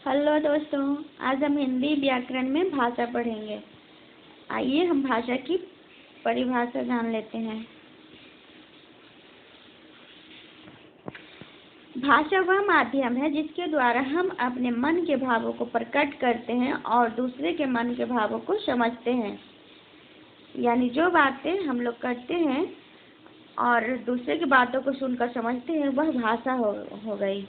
Hello दोस्तों, आज हम हिंदी व्याकरण में भाषा पढ़ेंगे। आइए हम भाषा की परिभाषा जान लेते हैं। भाषा वह माध्यम है जिसके द्वारा हम अपने मन के भावों को प्रकट करते हैं और दूसरे के मन के भावों को समझते हैं। यानी जो बातें हम लोग करते हैं और दूसरे की बातों को सुनकर समझते हैं, वह भाषा हो गई।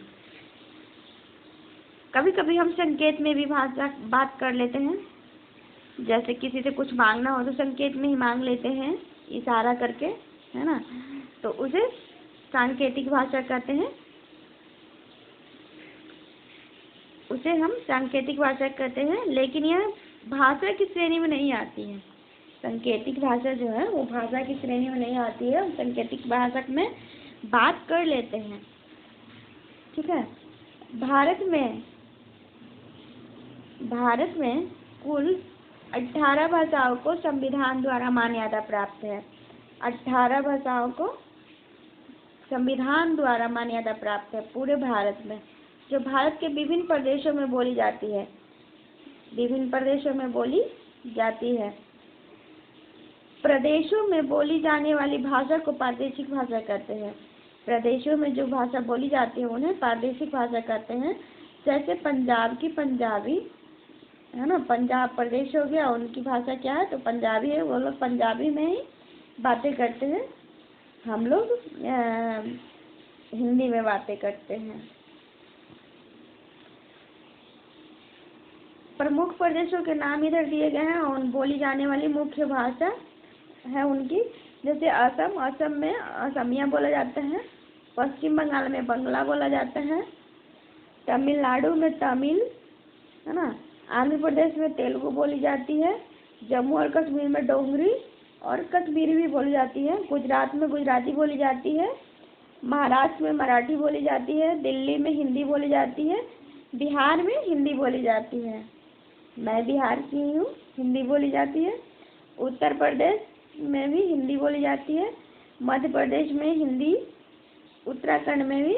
कभी कभी हम संकेत में भी भाषा बात कर लेते हैं। जैसे किसी से कुछ मांगना हो तो संकेत में ही मांग लेते हैं, इशारा करके, है ना। तो उसे सांकेतिक भाषा कहते हैं। उसे हम सांकेतिक भाषा कहते हैं, लेकिन यह भाषा की श्रेणी में नहीं आती है। सांकेतिक भाषा जो है वो भाषा की श्रेणी में नहीं आती है। सांकेतिक भाषा में बात कर लेते हैं, ठीक है। भारत में कुल 18 भाषाओं को संविधान द्वारा मान्यता प्राप्त है। 18 भाषाओं को संविधान द्वारा मान्यता प्राप्त है पूरे भारत में, जो भारत के विभिन्न प्रदेशों में बोली जाती है। प्रदेशों में बोली जाने वाली भाषा को प्रादेशिक भाषा कहते हैं। प्रदेशों में जो भाषा बोली जाती है उन्हें प्रादेशिक भाषा कहते हैं। जैसे पंजाब की पंजाबी, है ना, पंजाब प्रदेश हो गया, उनकी भाषा क्या है तो पंजाबी है। वो लोग पंजाबी में ही बातें करते हैं, हम लोग हिंदी में बातें करते हैं। प्रमुख प्रदेशों के नाम इधर दिए गए हैं और बोली जाने वाली मुख्य भाषा है उनकी। जैसे असम में असमिया बोला जाता है। पश्चिम बंगाल में बंगला बोला जाता है। तमिलनाडु में तमिल, है ना। आंध्र प्रदेश में तेलुगु बोली जाती है। जम्मू और कश्मीर में डोगरी और कश्मीरी भी बोली जाती है। गुजरात में गुजराती बोली जाती है। महाराष्ट्र में मराठी बोली जाती है। दिल्ली में हिंदी बोली जाती है। बिहार में हिंदी बोली जाती है। मैं बिहार की हूँ, हिंदी बोली जाती है। उत्तर प्रदेश में भी हिंदी बोली जाती है। मध्य प्रदेश में हिंदी, उत्तराखंड में भी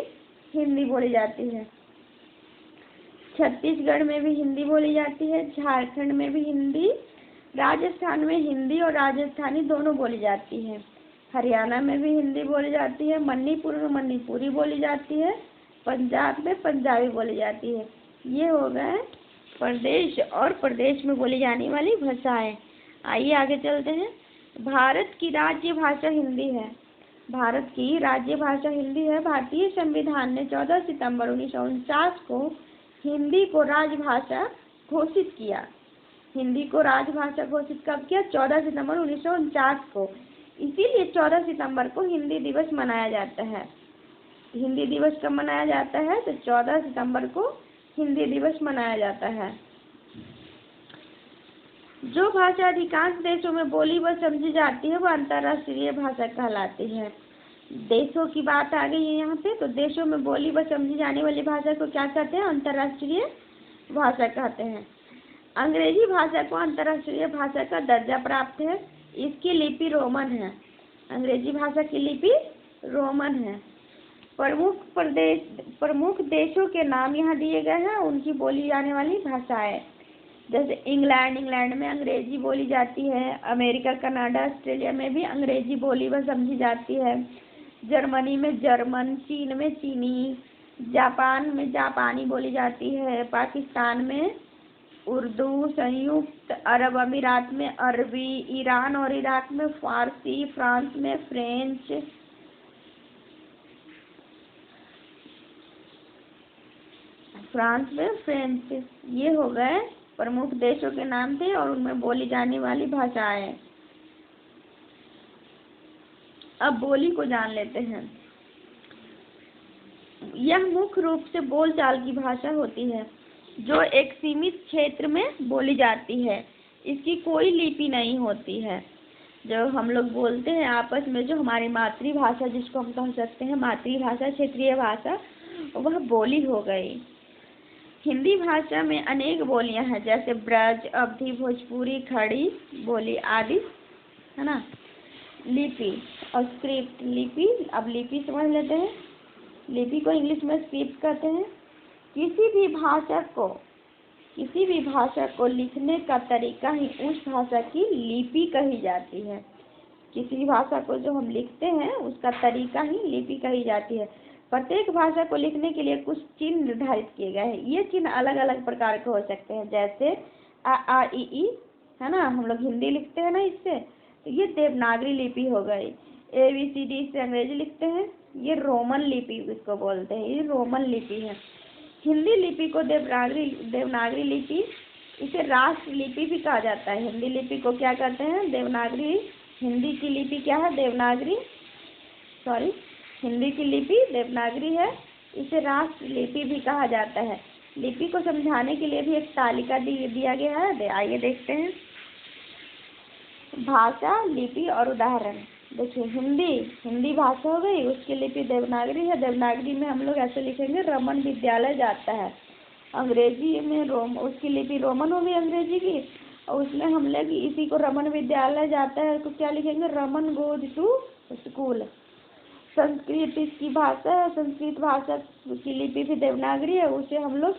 हिंदी बोली जाती है। छत्तीसगढ़ में भी हिंदी बोली जाती है। झारखंड में भी हिंदी। राजस्थान में हिंदी और राजस्थानी दोनों बोली जाती है। हरियाणा में भी हिंदी बोली जाती है। मणिपुर में मणिपुरी बोली जाती है। पंजाब में पंजाबी बोली जाती है। ये हो गए प्रदेश और प्रदेश में बोली जाने वाली भाषाएं। आइए आगे चलते हैं। भारत की राज्य भाषा हिंदी है। भारत की राज्य भाषा हिंदी है। भारतीय संविधान ने 14 सितंबर 1949 को हिंदी को राजभाषा घोषित किया। हिंदी को राजभाषा घोषित कब किया? 14 सितंबर 1949 को। इसीलिए 14 सितंबर को हिंदी दिवस मनाया जाता है। हिंदी दिवस कब मनाया जाता है? तो 14 सितंबर को हिंदी दिवस मनाया जाता है। जो भाषा अधिकांश देशों में बोली व समझी जाती है वह अंतर्राष्ट्रीय भाषा कहलाती है। देशों की बात आ गई है यहाँ पे, तो देशों में बोली व समझी जाने वाली भाषा को क्या कहते हैं? अंतर्राष्ट्रीय भाषा कहते हैं। अंग्रेजी भाषा को अंतर्राष्ट्रीय भाषा का दर्जा प्राप्त है। इसकी लिपि रोमन है। अंग्रेजी भाषा की लिपि रोमन है। प्रमुख देशों के नाम यहाँ दिए गए हैं, उनकी बोली जाने वाली भाषाएं। जैसे इंग्लैंड में अंग्रेजी बोली जाती है। अमेरिका, कनाडा, ऑस्ट्रेलिया में भी अंग्रेजी बोली व समझी जाती है। जर्मनी में जर्मन, चीन में चीनी, जापान में जापानी बोली जाती है। पाकिस्तान में उर्दू, संयुक्त अरब अमीरात में अरबी, ईरान और इराक में फारसी, फ्रांस में फ्रेंच, ये हो गए प्रमुख देशों के नाम थे और उनमें बोली जाने वाली भाषाएं। अब बोली को जान लेते हैं। यह मुख्य रूप से बोलचाल की भाषा होती है जो एक सीमित क्षेत्र में बोली जाती है। इसकी कोई लिपि नहीं होती है। जो हम लोग बोलते हैं आपस में, जो हमारी मातृभाषा जिसको हम कह सकते हैं मातृभाषा, क्षेत्रीय भाषा, वह बोली हो गई। हिंदी भाषा में अनेक बोलियां हैं, जैसे ब्रज, अवधी, भोजपुरी, खड़ी बोली आदि, है ना। लिपि और स्क्रिप्ट। लिपि, अब लिपि समझ लेते हैं। लिपि को इंग्लिश में स्क्रिप्ट कहते हैं। किसी भी भाषा को लिखने का तरीका ही उस भाषा की लिपि कही जाती है। किसी भी भाषा को जो हम लिखते हैं उसका तरीका ही लिपि कही जाती है। प्रत्येक भाषा को लिखने के लिए कुछ चिन्ह निर्धारित किए गए हैं। ये चिन्ह अलग अलग प्रकार के हो सकते हैं, जैसे अ आ इ ई, है ना, हम लोग हिंदी लिखते हैं ना इससे, तो ये देवनागरी लिपि हो गई। ABCD से अंग्रेजी लिखते हैं, ये रोमन लिपि इसको बोलते हैं, ये रोमन लिपि है। हिंदी लिपि को देवनागरी लिपि, इसे राष्ट्र लिपि भी कहा जाता है। हिंदी लिपि को क्या कहते हैं? देवनागरी। हिंदी की लिपि क्या है? देवनागरी। हिंदी की लिपि देवनागरी है, इसे राष्ट्र लिपि भी कहा जाता है। लिपि को समझाने के लिए भी एक तालिका दिया गया है, आइए देखते हैं। भाषा, लिपि और उदाहरण। देखिए, हिंदी भाषा हो गई, उसकी लिपि देवनागरी है। देवनागरी में हम लोग ऐसे लिखेंगे, रमन विद्यालय जाता है। अंग्रेजी में उसकी लिपि रोमन हो गई अंग्रेजी की, और उसमें हम लोग इसी को रमन विद्यालय जाता है तो क्या लिखेंगे? Raman goes to school. Sanskrit इसकी भाषा है, संस्कृत भाषा की लिपि भी देवनागरी है, उसे हम लोग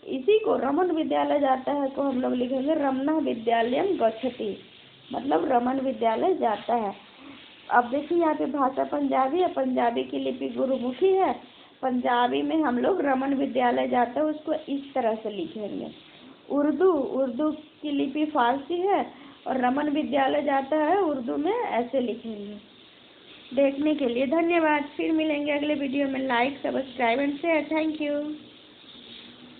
इसी को रमन विद्यालय जाता है तो हम लोग लिखेंगे रमना विद्यालयम गच्छति, मतलब रमन विद्यालय जाता है। अब देखिए यहाँ पे भाषा पंजाबी है, पंजाबी की लिपि गुरुमुखी है। पंजाबी में हम लोग रमन विद्यालय जाता है उसको इस तरह से लिखेंगे। उर्दू की लिपि फारसी है और रमन विद्यालय जाता है उर्दू में ऐसे लिखेंगे। देखने के लिए धन्यवाद। फिर मिलेंगे अगले वीडियो में। Like, subscribe and share. Thank you.